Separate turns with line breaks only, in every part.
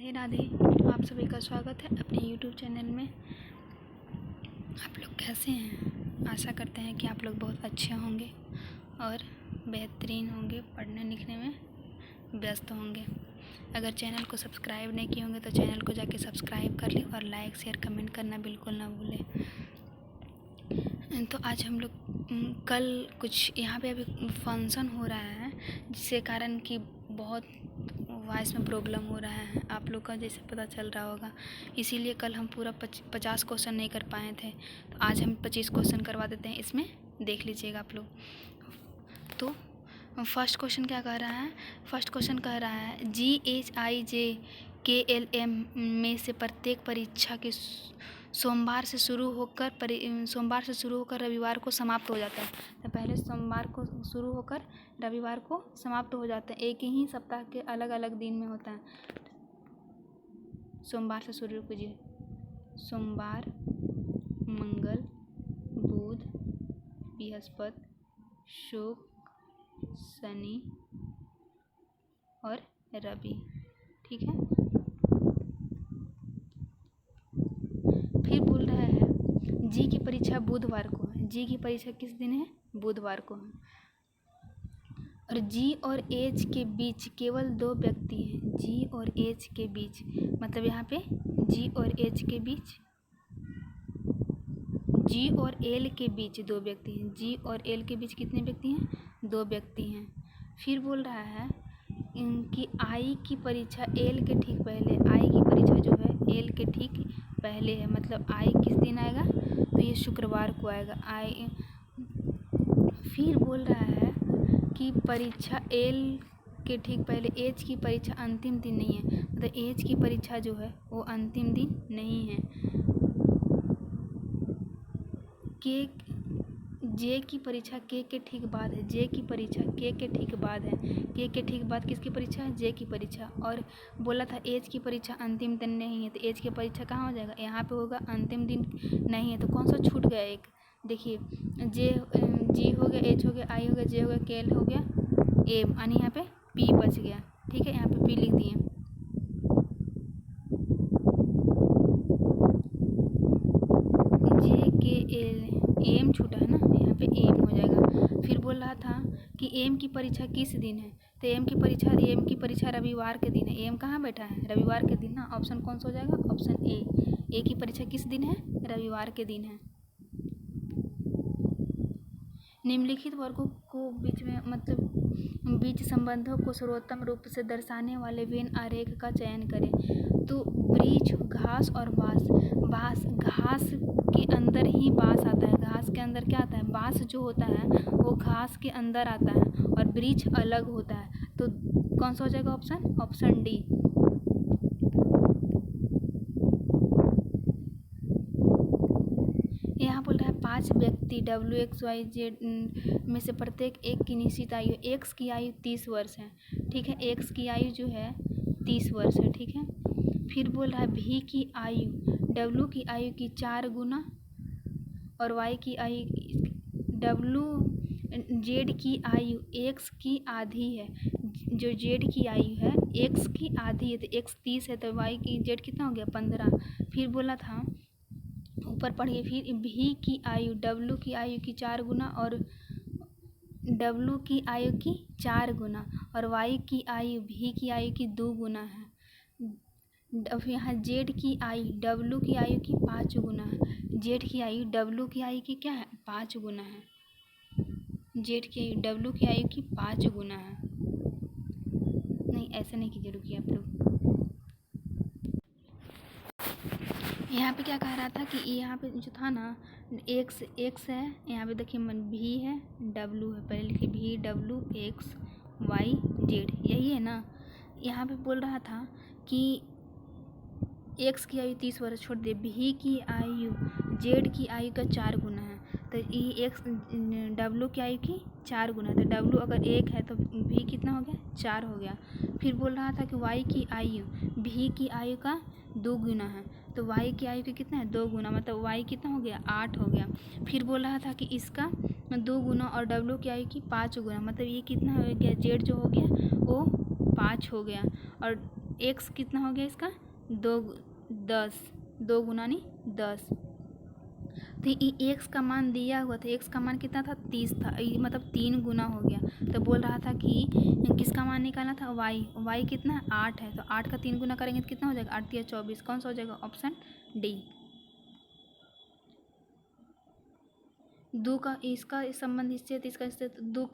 राधे राधे। आप सभी का स्वागत है अपने YouTube चैनल में। आप लोग कैसे हैं? आशा करते हैं कि आप लोग बहुत अच्छे होंगे और बेहतरीन होंगे, पढ़ने लिखने में व्यस्त होंगे। अगर चैनल को सब्सक्राइब नहीं किए होंगे तो चैनल को जाके सब्सक्राइब कर लें और लाइक शेयर कमेंट करना बिल्कुल ना भूलें। तो आज हम लोग कल कुछ यहाँ पे अभी फंक्शन हो रहा है जिसके कारण कि बहुत वॉइस में प्रॉब्लम हो रहा है, आप लोग का जैसे पता चल रहा होगा। इसीलिए कल हम पूरा 50 क्वेश्चन नहीं कर पाए थे, तो आज हम 25 क्वेश्चन करवा देते हैं। इसमें देख लीजिएगा आप लोग। तो फर्स्ट क्वेश्चन क्या कह रहा है? फर्स्ट क्वेश्चन कह रहा है GHIJKLM में से प्रत्येक परीक्षा के सोमवार से शुरू होकर रविवार को समाप्त हो जाता है। तो पहले सोमवार को शुरू होकर रविवार को समाप्त हो जाता है। एक ही सप्ताह के अलग अलग दिन में होता है। सोमवार से शुरू कीजिए। सोमवार, मंगल, बुध, बृहस्पति, शुक्र, शनि और रवि। ठीक है। फिर बोल रहा है जी की परीक्षा बुधवार को है। जी की परीक्षा किस दिन है? बुधवार को है। और जी और एच के बीच केवल 2 व्यक्ति हैं। जी और एच के बीच, मतलब यहाँ पे जी और एच के बीच, जी और एल के बीच 2 व्यक्ति हैं। जी और एल के बीच कितने व्यक्ति हैं? 2 व्यक्ति हैं। फिर बोल रहा है कि आई की परीक्षा एल के ठीक पहले, आई की परीक्षा जो है एल के ठीक पहले है। मतलब आई किस दिन आएगा? तो ये शुक्रवार को आएगा। आई फिर बोल रहा है कि परीक्षा एल के ठीक पहले एच की परीक्षा अंतिम दिन नहीं है। मतलब एच की परीक्षा जो है वो अंतिम दिन नहीं है। के जे की परीक्षा के ठीक बाद है। जे की परीक्षा के ठीक बाद है। के ठीक बाद किसकी परीक्षा है? जे की परीक्षा। और बोला था एच की परीक्षा अंतिम दिन नहीं है, तो एच की परीक्षा कहाँ हो जाएगा? यहाँ पे होगा। अंतिम दिन नहीं है तो कौन सा छूट गया? एक देखिए, जी हो गया, एच हो गया, आई हो गया, जे हो गया, के एल हो गया, एम, यानी यहाँ पे पी बच गया। ठीक है, यहाँ पे पी लिख दिए। जे के एल एम छूटा है ना, यहाँ पे एम हो जाएगा। फिर बोल रहा था कि एम की परीक्षा किस दिन है? तो एम की परीक्षा रविवार के दिन है। एम कहाँ बैठा है? रविवार के दिन ना। ऑप्शन कौन सा हो जाएगा? ऑप्शन ए की परीक्षा किस दिन है? रविवार के दिन है। निम्नलिखित वर्गों को बीच में, मतलब बीच संबंधों को सर्वोत्तम रूप से दर्शाने वाले वेन आरेख का चयन करें। तो वृक्ष, घास और बाँस। घास के अंदर ही बाँस आता है। घास के अंदर क्या आता है? बाँस जो होता है वो घास के अंदर आता है और वृक्ष अलग होता है। तो कौन सा हो जाएगा ऑप्शन? Option D. यहाँ बोल रहा है 5 व्यक्ति WXYZ में से प्रत्येक एक की निश्चित आयु, एक्स की आयु 30 वर्ष है। ठीक है, एक्स की आयु जो है 30 वर्ष है। ठीक है। फिर बोल रहा है भी की आयु W की आयु की 4 गुना और Y की आयु Z की आयु X की आधी है। जो Z की आयु है X की आधी है, तो X 30 है तो Y की Z कितना हो गया? 15। फिर बोला था, ऊपर पढ़िए, फिर भी की आयु W की आयु की 4 गुना और W की आयु की 4 गुना और Y की आयु भी की आयु की 2 गुना है। अब यहाँ Z की आयु W की आयु की 5 गुना है। Z की आयु W की आयु की क्या है? 5 गुना है। Z की आयु W की आयु की 5 गुना है। नहीं, ऐसे नहीं कीजिए, रुकिए आप लोग। यहाँ पे क्या कह रहा था कि यहाँ पे जो था ना, एक्स है, यहाँ पे देखिए भी है, W है, पहले लिखिए भी W X Y Z, यही है ना। यहाँ पे बोल रहा था कि एक्स की आयु 30 वर्ष छोड़ दे, भी की आयु Z की आयु का 4 गुना है, तो ये एक्स W की आयु की 4 गुना, तो W अगर 1 है तो भी कितना हो गया? 4 हो गया। फिर बोल रहा था कि Y की आयु भी की आयु का 2 गुना है, तो Y की आयु की कितना है? 2 गुना, मतलब Y कितना हो गया? 8 हो गया। फिर बोल रहा था कि इसका 2 गुना और W की आयु की 5 गुना, मतलब ये कितना हो गया? Z जो हो गया वो 5 हो गया। और एक्स कितना हो गया इसका 10, 2 गुना 10। तो ये एक्स का मान दिया हुआ था, एक्स का मान कितना था 30 था, ये मतलब 3 गुना हो गया। तो बोल रहा था कि किसका मान निकालना था वाई कितना है 8 है, तो 8 का 3 गुना करेंगे तो कितना हो जाएगा 8 या 24, कौन सा हो जाएगा ऑप्शन डी। 2 का इसका संबंध इससे, तो इसका इससे 2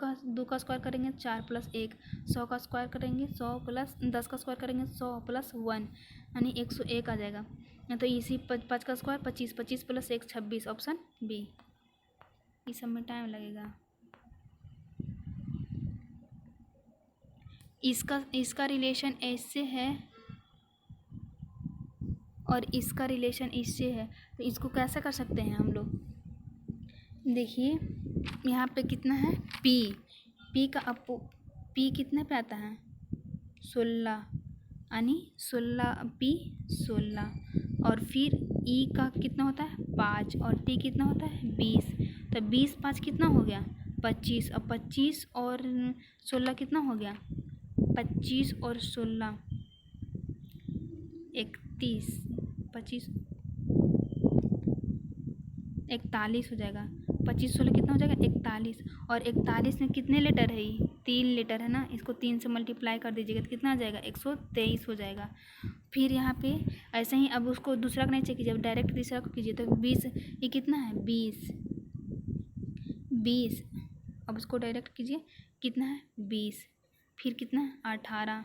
का स्क्वायर करेंगे 4 + 1, 100 का स्क्वायर करेंगे 100 + 10 का स्क्वायर करेंगे 100 + 1 यानी 101 आ जाएगा। तो इसी 5 का स्क्वायर 25, 25 + 1 26, ऑप्शन बी। इस सब में टाइम लगेगा। इसका रिलेशन ऐसे है और इसका रिलेशन इससे है, तो इसको कैसे कर सकते हैं हम लोग। देखिए यहाँ पे कितना है पी का पी कितने पे आता है 16, यानी 16 और फिर ई का कितना होता है 5 और टी कितना होता है 20। तो 20 5 कितना हो गया 25, अब 25 और 16 कितना हो गया 25 और 16 31, 25 41 हो जाएगा। 25 16 कितना हो जाएगा 41, और 41 में कितने लेटर है ये 3 लेटर है ना, इसको 3 से मल्टीप्लाई कर दीजिएगा तो कितना आ जाएगा 123 हो जाएगा। फिर यहाँ पे ऐसे ही अब उसको दूसरा का नहीं चेक कीजिए, अब डायरेक्ट तीसरा को कीजिए। तो 20 ये कितना है 20, अब उसको डायरेक्ट कीजिए कितना है 20, फिर कितना है 18,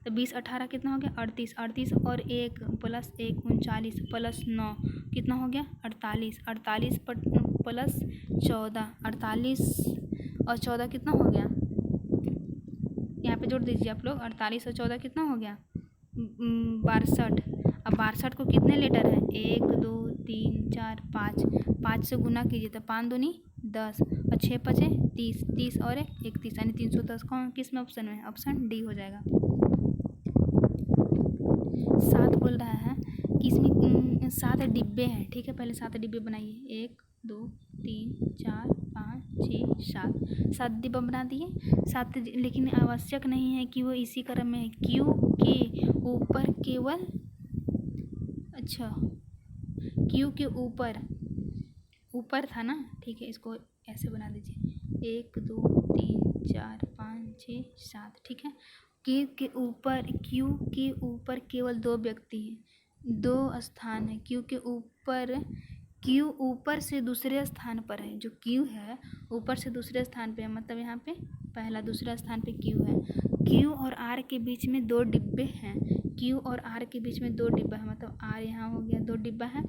तो 20 18 कितना हो गया 38, 38 और 1 + 1 39 + 9 कितना हो गया 48, 48 + 14, 48 और 14 कितना हो गया, यहाँ पे जोड़ दीजिए आप लोग, 48 और 14 कितना हो गया 62। अब 62 को कितने लेटर है 1 2 3 4 5, 5 से गुना कीजिए तो 5 दूनी 10 और 6 5 30, 30 और 1 31 यानी 310 कौन किस में ऑप्शन में, ऑप्शन डी हो जाएगा। 7 बोल रहा है कि इसमें 7 डिब्बे हैं, ठीक है, पहले 7 डिब्बे बनाइए 1 2 3 4 5 6 7 डिब्बा बना दिए 7, लेकिन आवश्यक नहीं है कि वो इसी क्रम में है, क्यू के ऊपर केवल, अच्छा क्यू के ऊपर था ना, ठीक है, इसको ऐसे बना दीजिए 1 2 3 4 5 6 7, ठीक है। क्यू के ऊपर केवल 2 व्यक्ति हैं, 2 स्थान है, क्यू ऊपर से दूसरे स्थान पर है, जो क्यू है ऊपर से दूसरे स्थान पे है, मतलब यहाँ पे पहला दूसरा स्थान पे क्यू है। क्यू और आर के बीच में 2 डिब्बे हैं, क्यू और आर के बीच में 2 डिब्बा है, मतलब आर यहाँ हो गया 2 डिब्बा है,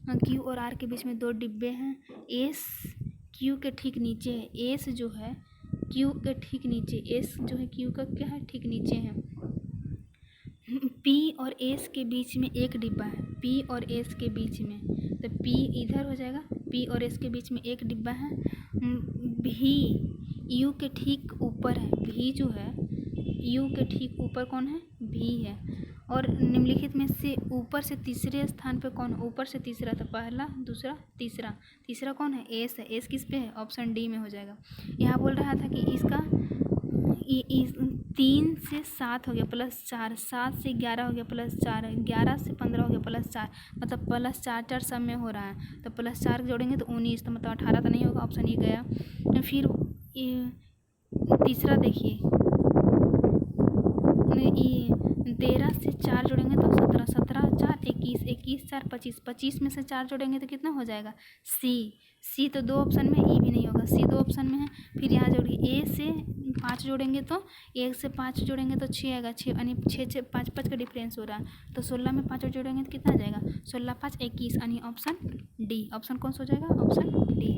क्यू और आर के बीच में 2 डिब्बे हैं। एस क्यू के ठीक नीचे है, एस जो है क्यू के ठीक नीचे, एस जो है क्यू का क्या है ठीक नीचे है। पी और एस के बीच में 1 डिब्बा है, पी और एस के बीच में, तो पी इधर हो जाएगा, पी और एस के बीच में 1 डिब्बा है। भी यू के ठीक ऊपर है, भी जो है यू के ठीक ऊपर कौन है भी है। और निम्नलिखित में से ऊपर से तीसरे स्थान पे कौन, ऊपर से तीसरा, तो पहला दूसरा तीसरा कौन है एस है, एस किस पे है ऑप्शन डी में हो जाएगा। यहाँ बोल रहा था कि इसका 3 से 7 हो गया +4, 7 से 11 हो गया +4, 11 से 15 हो गया +4, मतलब +4 4 सब में हो रहा है, तो +4 जोड़ेंगे तो 19, तो मतलब 18 तो नहीं होगा, ऑप्शन ये गया। फिर तीसरा देखिए 13 से 4 जोड़ेंगे तो 17, 17 4 21, 21 4 25, 25 में से 4 जोड़ेंगे तो कितना हो जाएगा सी तो 2 ऑप्शन में, ई भी नहीं होगा, सी 2 ऑप्शन में है। फिर यहाँ जोड़िए ए से 5 जोड़ेंगे तो 1 से 5 जोड़ेंगे तो 6 आएगा, 6 यानी 6 5 5 का डिफरेंस हो रहा है, तो 16 में 5 जोड़ेंगे तो कितना आ जाएगा 16 5 21 यानी ऑप्शन डी, ऑप्शन कौन सा हो जाएगा ऑप्शन डी।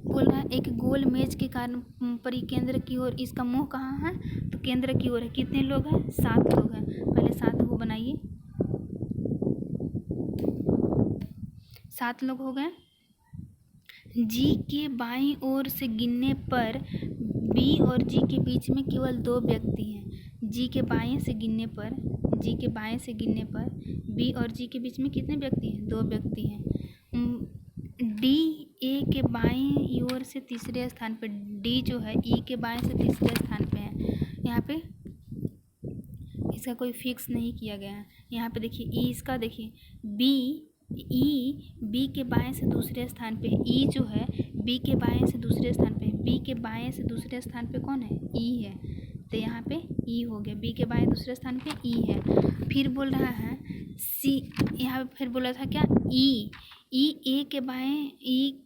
बोल रहा है एक गोल मेज के कारण परिकेंद्र की ओर, इसका मुंह कहाँ है तो केंद्र की ओर है, कितने लोग हैं 7 लोग हैं, पहले 7 को बनाइए, 7 लोग हो गए। जी के बाईं ओर से गिनने पर बी और जी के बीच में केवल 2 व्यक्ति हैं, जी के बाएं से गिनने पर बी और जी के बीच में कितने व्यक्ति हैं 2 व्यक्ति हैं। डी ए के बाईं ओर से तीसरे स्थान पर, डी जो है ई के बाएं से तीसरे स्थान पे है, यहाँ पे इसका कोई फिक्स नहीं किया गया है। यहाँ पे देखिए ई, इसका देखिए बी के बाएं से दूसरे स्थान पे, ई जो है बी के बाएं से दूसरे स्थान पे, बी के बाएं से दूसरे स्थान पे कौन है, ई है, तो यहाँ पे ई हो गया, बी के बाएं दूसरे स्थान पे ई है। फिर बोल रहा है सी, यहाँ पे फिर बोला था क्या, ई ए के बाएं, ई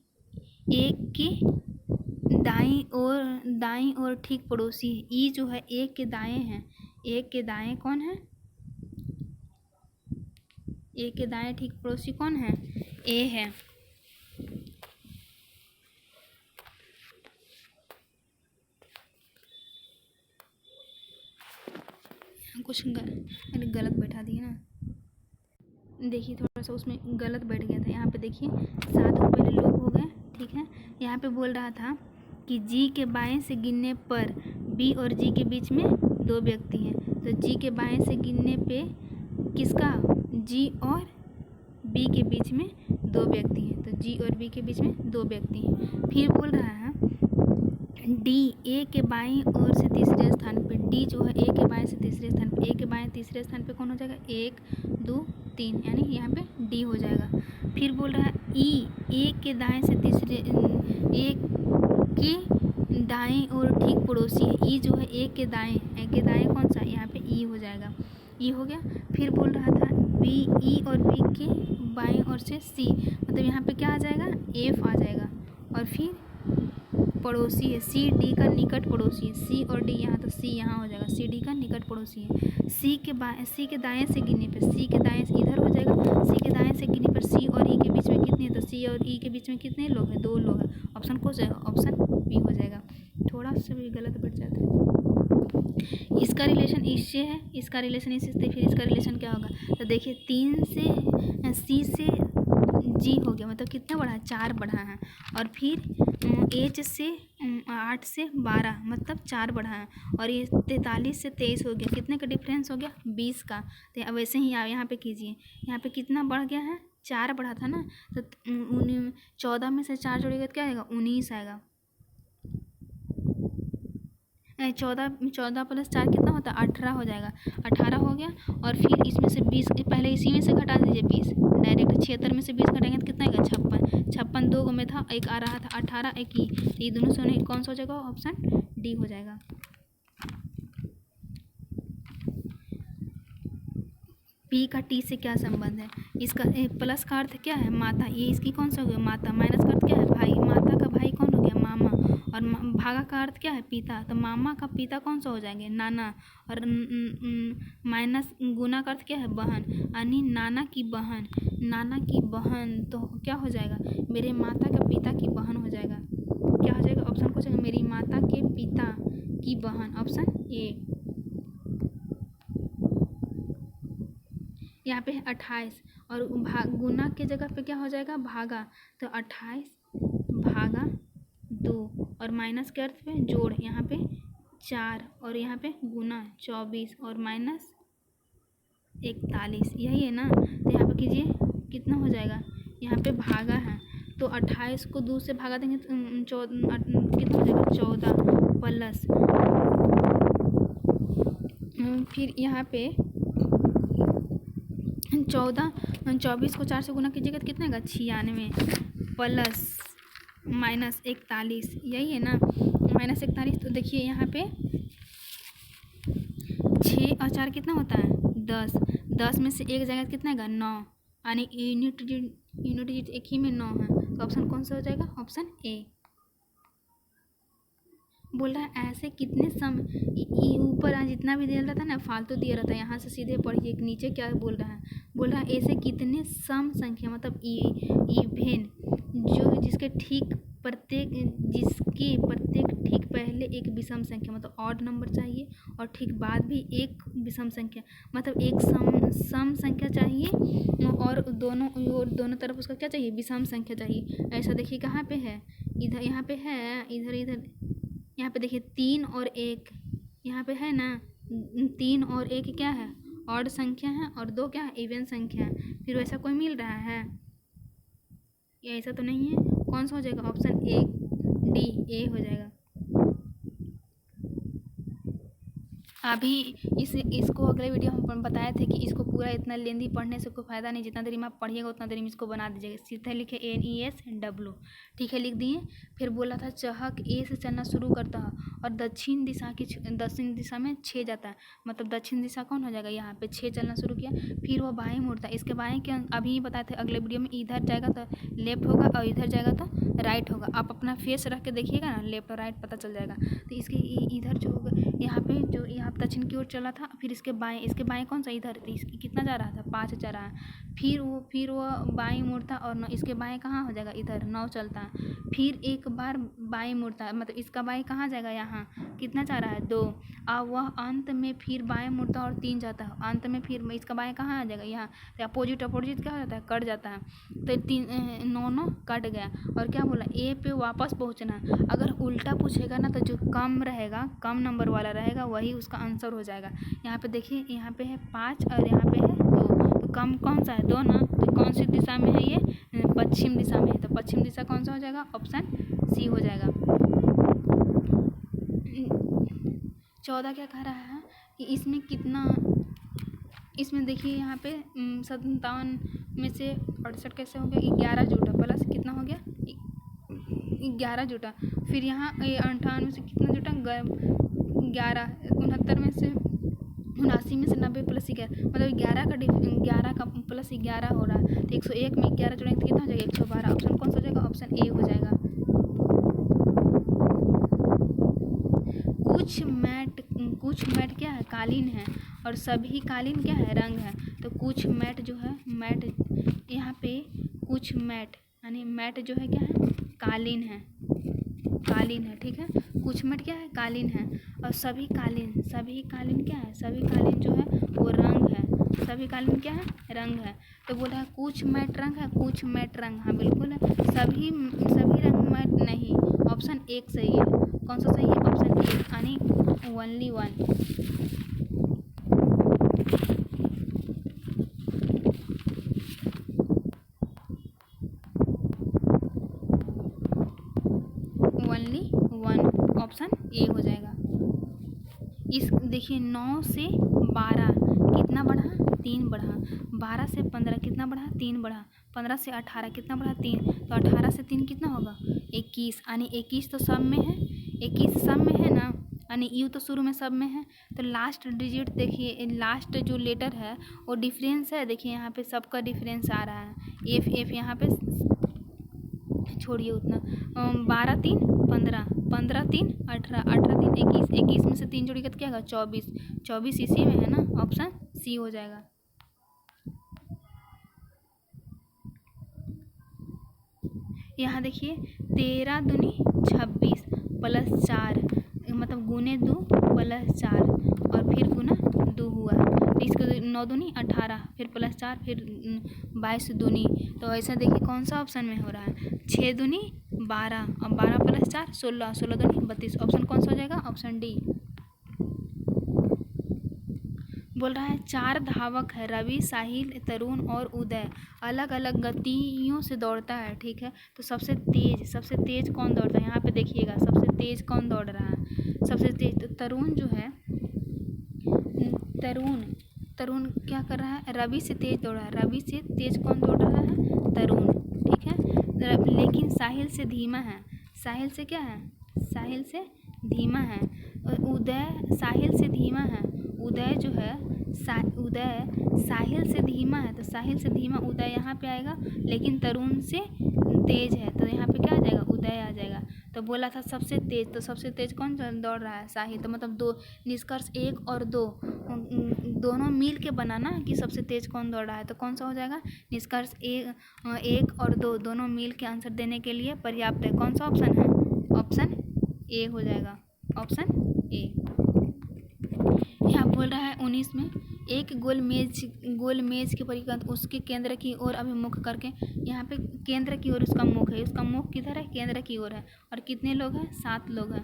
ए के दाईं और ठीक पड़ोसी है। ई जो है ए के दाएं है, ए के दाएं कौन है, ए के दाएं ठीक पड़ोसी कौन है, ए है। कुछ मैंने गलत बैठा दिया ना, देखिए थोड़ा सा उसमें गलत बैठ गया था। यहाँ पे देखिए 7 को पहले लोग हो गए, ठीक है। यहाँ पे बोल रहा था कि जी के बाएं से गिनने पर बी और जी के बीच में 2 व्यक्ति हैं, तो जी के बाएं से गिनने पे किसका, जी और बी के बीच में 2 व्यक्ति हैं, तो जी और बी के बीच में 2 व्यक्ति हैं। फिर बोल रहा है डी ए के बाएं ओर से तीसरे स्थान पे, डी जो है ए के बाएं से तीसरे स्थान पे, ए के बाएं तीसरे स्थान पे कौन हो जाएगा, 1 2 3, यानी यहाँ पे डी हो जाएगा। फिर बोल रहा है ई ए के दाएं से तीसरे, ए के दाएं और ठीक पड़ोसी है, ई जो है ए के दाएं कौन सा, यहाँ पे ई हो जाएगा, ई हो गया। फिर बोल रहा था बी, ई और बी के बाएं ओर से सी, मतलब यहाँ पे क्या आ जाएगा, एफ आ जाएगा। और फिर पड़ोसी है, सी डी का निकट पड़ोसी है, सी और डी यहाँ, तो सी यहाँ हो जाएगा, सी डी का निकट पड़ोसी है। सी के दाएं से गिनने पे, सी के दाएं से इधर हो जाएगा, सी के दाएं से गिनने पर सी और ई के बीच में कितने, तो सी और ई के बीच में कितने लोग हैं, 2 लोग हैं। ऑप्शन कौन सा है, ऑप्शन बी हो जाएगा। थोड़ा सा भी गलत बैठ जाता है। इसका रिलेशन इससे है, इसका रिलेशन इससे, फिर इसका रिलेशन क्या होगा, तो देखिए 3 से सी से जी हो गया, मतलब कितना बढ़ा है, 4 बढ़ा है। और फिर एच से 8 से 12, मतलब 4 बढ़ा है। और ये 43 से 23 हो गया, कितने का डिफरेंस हो गया, 20 का। तो वैसे ही यहाँ पे कीजिए, यहाँ पे कितना बढ़ गया है, 4 बढ़ा था ना, तो 14 में से 4 जोड़ेगा तो क्या आएगा, 19 आएगा। 14 प्लस 4 कितना होता है, 18 हो जाएगा, 18 हो गया। और फिर इसमें से 20, पहले इसी में से घटा दीजिए 20 डायरेक्ट, 76 में से 20 घटाएंगे तो कितना आएगा, 56 2 में था, एक आ रहा था 18, एक ही, ये दोनों से उन्हें कौन सा हो जाएगा, ऑप्शन डी हो जाएगा। पी का टी से क्या संबंध है, इसका प्लस का अर्थ क्या है, माता, ये इसकी कौन सा हो गया, माता। माइनस का अर्थ क्या है, भाई, माता का भाई कौन हो गया, मामा। और भागा का अर्थ क्या है, पिता, तो मामा का पिता कौन सा हो जाएंगे, नाना। और माइनस गुना का अर्थ क्या है, बहन, यानी नाना की बहन, नाना की बहन, तो क्या हो जाएगा, मेरे माता का पिता की बहन हो जाएगा। क्या हो जाएगा, ऑप्शन कौन सा, मेरी माता के पिता की बहन, ऑप्शन ए। यहाँ पे 28 और गुना के जगह पे क्या हो जाएगा, भागा, तो 28 भागा 2, और माइनस के अर्थ पे जोड़, यहाँ पे 4 और यहाँ पे गुना 24 और माइनस 41, यही है ना। तो यहाँ पे कीजिए कितना हो जाएगा, यहाँ पे भागा है, तो 28 को 2 से भागा देंगे तो कितना हो जाएगा, 14 प्लस, फिर यहाँ पे 24 को 4 से गुना कीजिएगा तो कितना आएगा, 96 प्लस माइनस 41, यही है ना, माइनस 41। तो देखिए यहाँ पे 6 और 4 कितना होता है, 10, 10 में से एक जाएगा कितना आएगा, 9, यानी यूनिट एक ही में 9 है, तो ऑप्शन कौन सा हो जाएगा, ऑप्शन ए। बोल रहा है ऐसे कितने सम, ऊपर जितना भी दिया रहता है ना, फालतू दिया रहता है, यहाँ से सीधे पढ़िए नीचे क्या बोल रहा है, बोल रहा है ऐसे कितने सम संख्या, मतलब इवेन, जो जिसके प्रत्येक ठीक पहले एक विषम संख्या, मतलब ऑड नंबर चाहिए, और ठीक बाद भी एक विषम संख्या, मतलब एक सम संख्या चाहिए, और दोनों तरफ उसका क्या चाहिए, विषम संख्या चाहिए। ऐसा देखिए कहाँ पे है, इधर, यहाँ पे है, इधर यहाँ पे देखिए 3 और 1, यहाँ पे है ना, 3 और 1 क्या है, ऑड संख्या है, और 2 क्या है, इवन संख्या है। फिर वैसा कोई मिल रहा है, ये ऐसा तो नहीं है, कौन सा हो जाएगा, ऑप्शन ए, डी, ए हो जाएगा। अभी इसको अगले वीडियो हम बताए थे कि इसको पूरा इतना लेंदी पढ़ने से कोई फ़ायदा नहीं, जितना देरी में आप पढ़िएगा उतना देरी में इसको बना दीजिएगा। सीधे लिखे NESW, ठीक है, लिख दिए। फिर बोला था चहक ए से चलना शुरू करता है और दक्षिण दिशा में 6 जाता है, मतलब दक्षिण दिशा कौन हो जाएगा, यहाँ पे 6 चलना शुरू किया। फिर वो बाएं मुड़ता है, इसके बाएं के अभी बताए थे अगले वीडियो में, इधर जाएगा तो लेफ्ट होगा और इधर जाएगा तो राइट होगा। आप अपना फेस रख के देखिएगा ना, लेफ्ट और राइट पता चल जाएगा। तो इसके इधर जो होगा, यहाँ पे जो यहाँ दक्षिण की ओर चला था, फिर इसके बाएं कौन सा इधर, तो इसकी कितना जा रहा था, 5 जा रहा है। फिर वो बाएं मुड़ता और 9, इसके बाएं कहाँ हो जाएगा, इधर 9 चलता है। फिर एक बार बाएं मुड़ता है, मतलब इसका बाएं कहाँ जाएगा, यहाँ कितना जा रहा है, 2। अब वह अंत में फिर बाएं मुड़ता और 3 जाता है, अंत में फिर इसका बाएं कहाँ आ जाएगा, यहाँ। तो अपोजिट क्या हो जाता है, कट जाता है। तो 9 कट गया। और क्या बोला, ए पे वापस पहुँचना है। अगर उल्टा पूछेगा ना तो जो कम रहेगा, कम नंबर वाला रहेगा, वही उसका आंसर हो जाएगा। यहाँ पे देखिए, यहाँ पे है 5 और यहाँ पे है 2, तो कम कौन सा है, 2 ना। तो कौन सी दिशा में है ये, पश्चिम दिशा में है, तो पश्चिम दिशा कौन सा हो जाएगा, ऑप्शन सी हो जाएगा। 14 क्या कह रहा है कि इसमें कितना, इसमें देखिए यहाँ पे 57 में से 68 कैसे हो गया, 11 जुटा, प्लस कितना हो गया, 11 जुटा। फिर यहाँ 58 में से कितना जुटा, 11। 69 में से 79 में से 90 प्लस 11, मतलब 11 का प्लस 11 हो रहा है। तो 101 में 11 जोड़ेंगे तो कितना हो जाएगा, 112। ऑप्शन कौन सा हो जाएगा, ऑप्शन ए हो जाएगा। कुछ मैट क्या है, कालीन है, और सभी कालीन क्या है, रंग है। तो कुछ मैट जो है, मैट यहाँ पे कुछ मैट यानी मैट जो है क्या है, कालीन है, ठीक है। कुछ मैट क्या है, कालीन है। और सभी कालीन क्या है, सभी कालीन जो है वो रंग है, सभी कालीन क्या है, रंग है। तो बोला है कुछ मैट रंग है, कुछ मैट रंग, हाँ बिल्कुल है। सभी रंग मैट नहीं, ऑप्शन 1 सही है। कौन सा सही है, ऑप्शन 1 यानी ओनली 1। ओनली 1, ऑप्शन ए हो जाएगा। इस देखिए 9 से 12 कितना बढ़ा, 3 बढ़ा। 12 से 15 कितना बढ़ा, 3 बढ़ा। 15 से 18 कितना बढ़ा, 3। तो 18 से 3 कितना होगा, 21। यानी 21 तो सब में है, 21 सब में है ना, यानी यू तो शुरू में सब में है। तो लास्ट डिजिट देखिए, लास्ट जो लेटर है वो डिफरेंस है, देखिए यहाँ पे सबका डिफरेंस आ रहा है। एफ यहाँ पे छोड़िए उतना। 12 3 15, 15 3 18, 18 3 21, 21 में से 3 जोड़िएगा तो क्या होगा, 24, 24 इसी में है ना, ऑप्शन सी हो जाएगा। यहाँ देखिए 13 दूनी 26 प्लस 4, मतलब गुने 2 प्लस 4 और फिर गुना 2 हुआ। तो इसको 9 दूनी 18, फिर प्लस 4, फिर 22 दूनी। तो ऐसा देखिए कौन सा ऑप्शन में हो रहा है, 6 दूनी 12 और 12 प्लस 4 16, 16 दूनी 32। ऑप्शन कौन सा हो जाएगा, ऑप्शन डी। बोल रहा है 4 धावक है, रवि, साहिल, तरुण और उदय, अलग अलग गतियों से दौड़ता है, ठीक है। तो सबसे तेज कौन दौड़ता है, यहाँ पे देखिएगा सबसे तेज कौन दौड़ रहा है, सबसे तेज तो तरुण जो है, तरुण क्या कर रहा है, रवि से तेज दौड़ रहा है। रवि से तेज कौन दौड़ रहा है, तरुण, ठीक है। लेकिन साहिल से धीमा है, साहिल से क्या है, साहिल से धीमा है। उदय साहिल से धीमा है, उदय जो है उदय साहिल से धीमा है, तो साहिल से धीमा उदय यहाँ पे आएगा, लेकिन तरुण से तेज है, तो यहाँ पे क्या आ जाएगा, उदय आ जाएगा। तो बोला था सबसे तेज, तो सबसे तेज कौन दौड़ रहा है, साहिल। तो मतलब 2 निष्कर्ष 1 और 2 दोनों मिल के बनाना कि सबसे तेज कौन दौड़ रहा है। तो कौन सा हो जाएगा, निष्कर्ष 1 और 2 दोनों मिल के आंसर देने के लिए पर्याप्त है। कौन सा ऑप्शन है, ऑप्शन ए हो जाएगा, ऑप्शन ए। यहाँ बोल रहा है 19 में, एक गोल मेज के परिपथ उसके केंद्र की ओर अभिमुख करके, यहाँ पे केंद्र की ओर उसका मुख है, उसका मुख किधर है, केंद्र की ओर है। और कितने लोग हैं, 7 लोग हैं,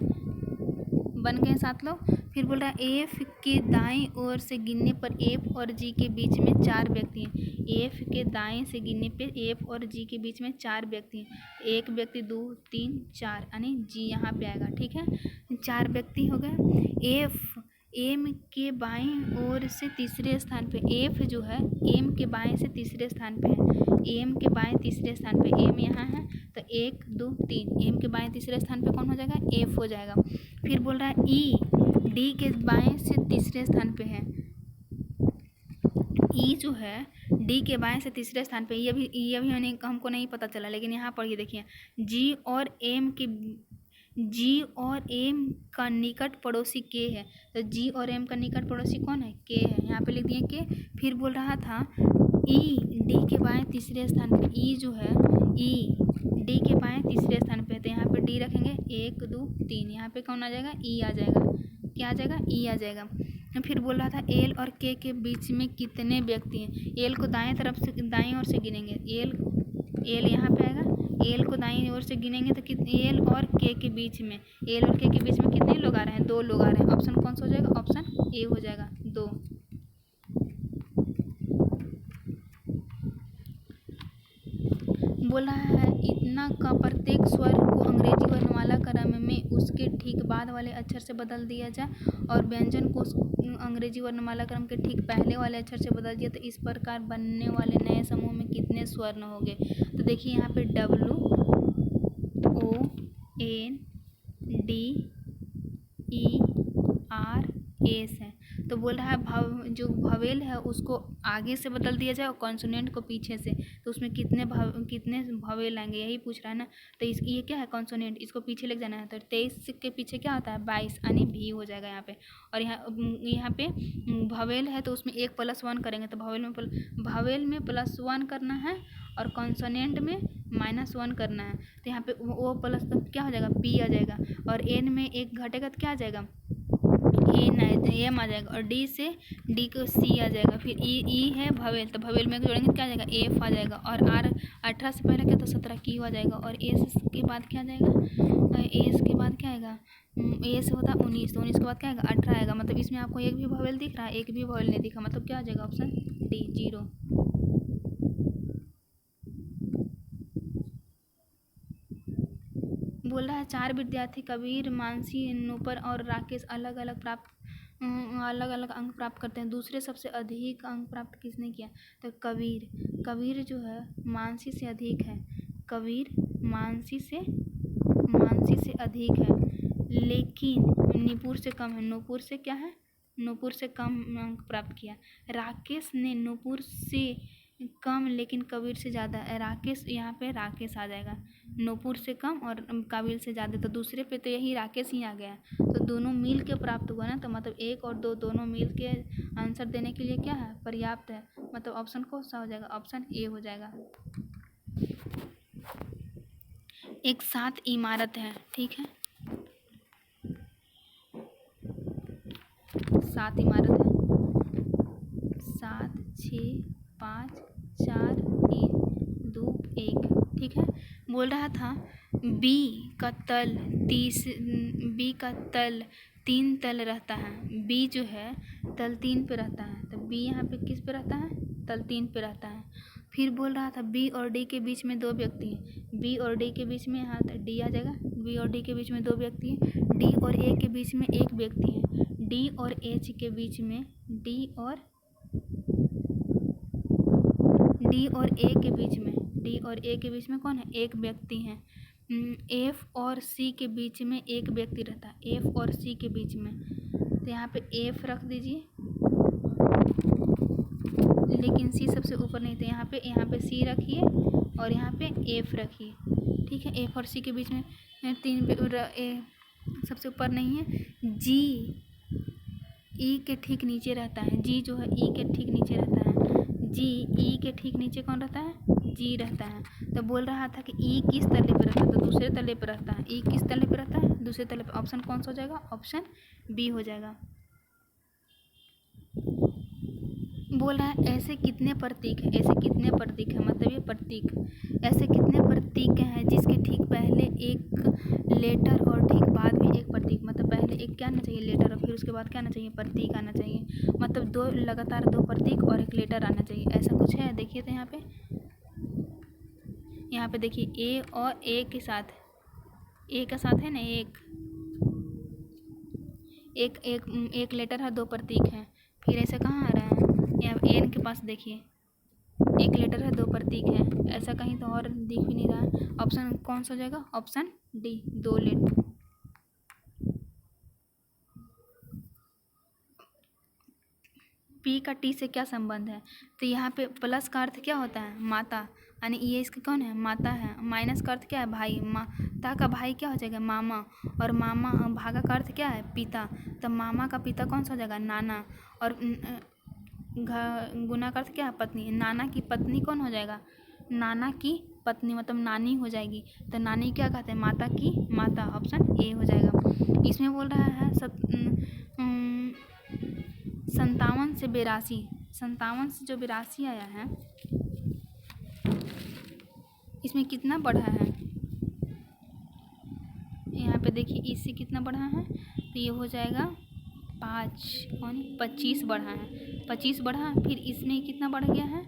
बन गए 7 लोग। फिर बोल रहा है एफ के दाएं ओर से गिनने पर एफ और जी के बीच में 4 व्यक्ति हैं। एफ के दाएं से गिनने पे एफ और जी के बीच में 4 व्यक्ति हैं। एक व्यक्ति 2 3 4, यानी जी यहाँ पे आएगा, ठीक है। 4 व्यक्ति हो गए। एफ एम के बाएं ओर से तीसरे स्थान पे एफ जो है एम के बाएं से तीसरे स्थान पे है। एम के बाएं तीसरे स्थान पे एम यहाँ है तो 1 2 3 एम के बाएं तीसरे स्थान पे कौन हो जाएगा? एफ हो जाएगा। फिर बोल रहा है ई डी के बाएं से तीसरे स्थान पे है। ई जो है डी के बाएं से तीसरे स्थान पे, ये भी हमको नहीं पता चला, लेकिन यहाँ पर ये देखिए जी और एम का निकट पड़ोसी के है। तो जी और एम का निकट पड़ोसी कौन है? के है। यहाँ पे लिख दिए के। फिर बोल रहा था ई डी के बाएं तीसरे स्थान पे, ई जो है ई डी के बाएं तीसरे स्थान पे है तो यहाँ पे डी रखेंगे 1 2 3, यहाँ पे कौन आ जाएगा? ई आ जाएगा। क्या आ जाएगा? ई आ जाएगा। फिर बोल रहा था एल और के बीच में कितने व्यक्ति हैं? एल को दाएं ओर से गिनेंगे। एल यहाँ पे आएगा। एल को दाईं ओर से गिनेंगे तो कितने? एल और के बीच में कितने लोग आ रहे हैं? 2 लोग आ रहे हैं। ऑप्शन कौन सा हो जाएगा? ऑप्शन ए हो जाएगा 2। बोला है इतना का प्रत्येक स्वर को अंग्रेजी वर्णमाला क्रम में उसके ठीक बाद वाले अक्षर से बदल दिया जाए और व्यंजन को अंग्रेजी वर्णमाला क्रम के ठीक पहले वाले अक्षर से बदल दिया तो इस प्रकार बनने वाले नए समूह में कितने स्वर्ण होंगे? तो देखिए यहाँ पे W O N D E R S है। तो बोल रहा है जो भवेल है उसको आगे से बदल दिया जाए और कॉन्सोनेंट को पीछे से, तो उसमें कितने भवेल आएंगे यही पूछ रहा है ना। तो ये क्या है? कॉन्सोनेंट, इसको पीछे लेके जाना है। तो 23 के पीछे क्या होता है? 22 यानी भी हो जाएगा यहाँ पे। और यहाँ पे भवेल है तो उसमें 1+1 करेंगे तो भवेल में +1 करना है और कॉन्सोनेंट में -1 करना है। तो यहाँ पे वो प्लस तो क्या हो जाएगा? पी आ जाएगा। और एन में 1 घटेगा तो क्या आ जाएगा? एम आ जाएगा। और डी से डी को सी आ जाएगा। फिर ई है भवेल, तो भवेल में जोड़ेंगे तो क्या आ जाएगा? एफ आ जाएगा। और आर 18 से पहले क्या? तो 17 क्यू आ जाएगा। और एस के बाद क्या आ जाएगा? एस के बाद क्या आएगा? ए से होता है 19, तो 19 के बाद क्या आएगा? 18 आएगा। मतलब इसमें आपको एक भी भवेल दिख रहा है? एक भी भवेल नहीं दिखा, मतलब क्या आ जाएगा? Option D 0। बोल रहा है 4 विद्यार्थी कबीर, मानसी, नूपुर और राकेश अलग अलग अंक प्राप्त करते हैं। दूसरे सबसे अधिक अंक प्राप्त किसने किया? तो कबीर जो है मानसी से अधिक है। कबीर मानसी से अधिक है, लेकिन नूपुर से कम है। नूपुर से क्या है? नूपुर से कम अंक प्राप्त किया। राकेश ने नूपुर से कम लेकिन कबीर से ज़्यादा। राकेश, यहाँ पे राकेश आ जाएगा। नूपुर से कम और कबीर से ज़्यादा, तो दूसरे पे तो यही राकेश ही आ गया। तो दोनों मिल के प्राप्त हुआ ना, तो मतलब 1 और 2 दोनों मिल के आंसर देने के लिए क्या है? पर्याप्त है। मतलब ऑप्शन कौन सा हो जाएगा? ऑप्शन ए हो जाएगा। एक 7 इमारत है, ठीक है, 7 इमारत है। 7 6 5 4 3 2 1, ठीक है। बोल रहा था बी का तल 3 तल रहता है। बी जो है तल 3 पे रहता है, तो बी यहाँ पे किस पे रहता है? तल 3 पे रहता है। फिर बोल रहा था बी और डी के बीच में 2 व्यक्ति हैं। बी और डी के बीच में यहाँ डी आ जाएगा। बी और डी के बीच में 2 व्यक्ति हैं। डी और ए के बीच में 1 व्यक्ति है। डी और एच के बीच में डी और ए के बीच में कौन है? 1 व्यक्ति है। एफ और सी के बीच में 1 व्यक्ति रहता है। एफ और सी के बीच में, तो यहाँ पे एफ रख दीजिए, लेकिन सी सबसे ऊपर नहीं, तो यहाँ पे सी रखिए और यहाँ पे एफ रखिए, ठीक है। एफ और सी के बीच में 3 सबसे ऊपर नहीं है। जी ई के ठीक नीचे रहता है। जी जो है ई के ठीक नीचे रहता है। जी ई के ठीक नीचे कौन रहता है? जी रहता है। तो बोल रहा था कि ई किस तले पे रहता है? तो दूसरे तले पे रहता है। ई किस तले पे रहता है? दूसरे तले पे। ऑप्शन कौन सा हो जाएगा? ऑप्शन बी हो जाएगा। बोल रहा है ऐसे कितने प्रतीक है? मतलब ये प्रतीक, ऐसे कितने प्रतीक हैं जिसके ठीक पहले एक लेटर और ठीक बाद में एक प्रतीक, मतलब पहले एक क्या आना चाहिए? लेटर, और फिर उसके बाद क्या आना चाहिए? प्रतीक आना चाहिए। मतलब 2 लगातार 2 प्रतीक और एक लेटर आना चाहिए। ऐसा कुछ है? देखिए तो यहाँ पे देखिए ए और ए के साथ, ए का साथ है ना, एक लेटर है, 2 प्रतीक हैं। फिर ऐसे कहाँ आ रहा है, यहाँ एन के पास देखिए, एक लेटर है, 2 प्रतीक है, ऐसा कहीं तो और दिख भी नहीं रहा है। ऑप्शन कौन सा हो जाएगा, ऑप्शन डी, 2 लेटर। पी का टी से क्या संबंध है, तो यहाँ पे प्लस का अर्थ क्या होता है, माता, यानी ये इसका कौन है, माता है। माइनस का अर्थ क्या है, भाई, माता का भाई क्या हो जाएगा, मामा, और मामा भागा का अर्थ क्या है, पिता, तो मामा का पिता कौन सा हो जाएगा, नाना, और गुना का अर्थ क्या है, पत्नी, नाना की पत्नी कौन हो जाएगा, नाना की पत्नी, मतलब नानी हो जाएगी। तो नानी क्या कहते हैं, माता की माता, ऑप्शन ए हो जाएगा। इसमें बोल रहा है 57 से 82, 57 से जो 82 आया है, इसमें कितना बढ़ा है, यहाँ पे देखिए इससे कितना बढ़ा है, तो ये हो जाएगा 25 बढ़ा है, 25 बढ़ा। फिर इसमें कितना बढ़ गया है,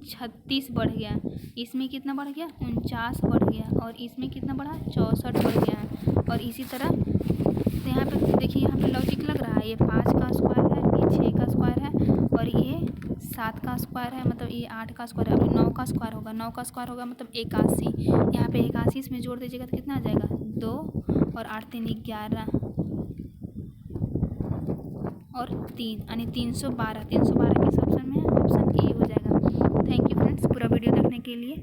36 बढ़ गया, इसमें कितना बढ़ गया, 49 बढ़ गया, और इसमें कितना बढ़ा, 64 बढ़ गया है। और इसी तरह तो यहाँ पे देखिए, यहाँ पे लॉजिक लग रहा है, ये 5 का स्क्वायर है, ये 6 का स्क्वायर है, और ये 7 का स्क्वायर है, मतलब ये 8 का स्क्वायर है, अभी 9 का स्क्वायर होगा, 9 का स्क्वायर होगा मतलब 81। यहाँ पे 81 इसमें जोड़ दीजिएगा तो कितना आ जाएगा, 2 और 8 3 11 और 3, यानी 312 किस ऑप्शन में है, ऑप्शन ए हो जाएगा। थैंक यू फ्रेंड्स पूरा वीडियो देखने के लिए।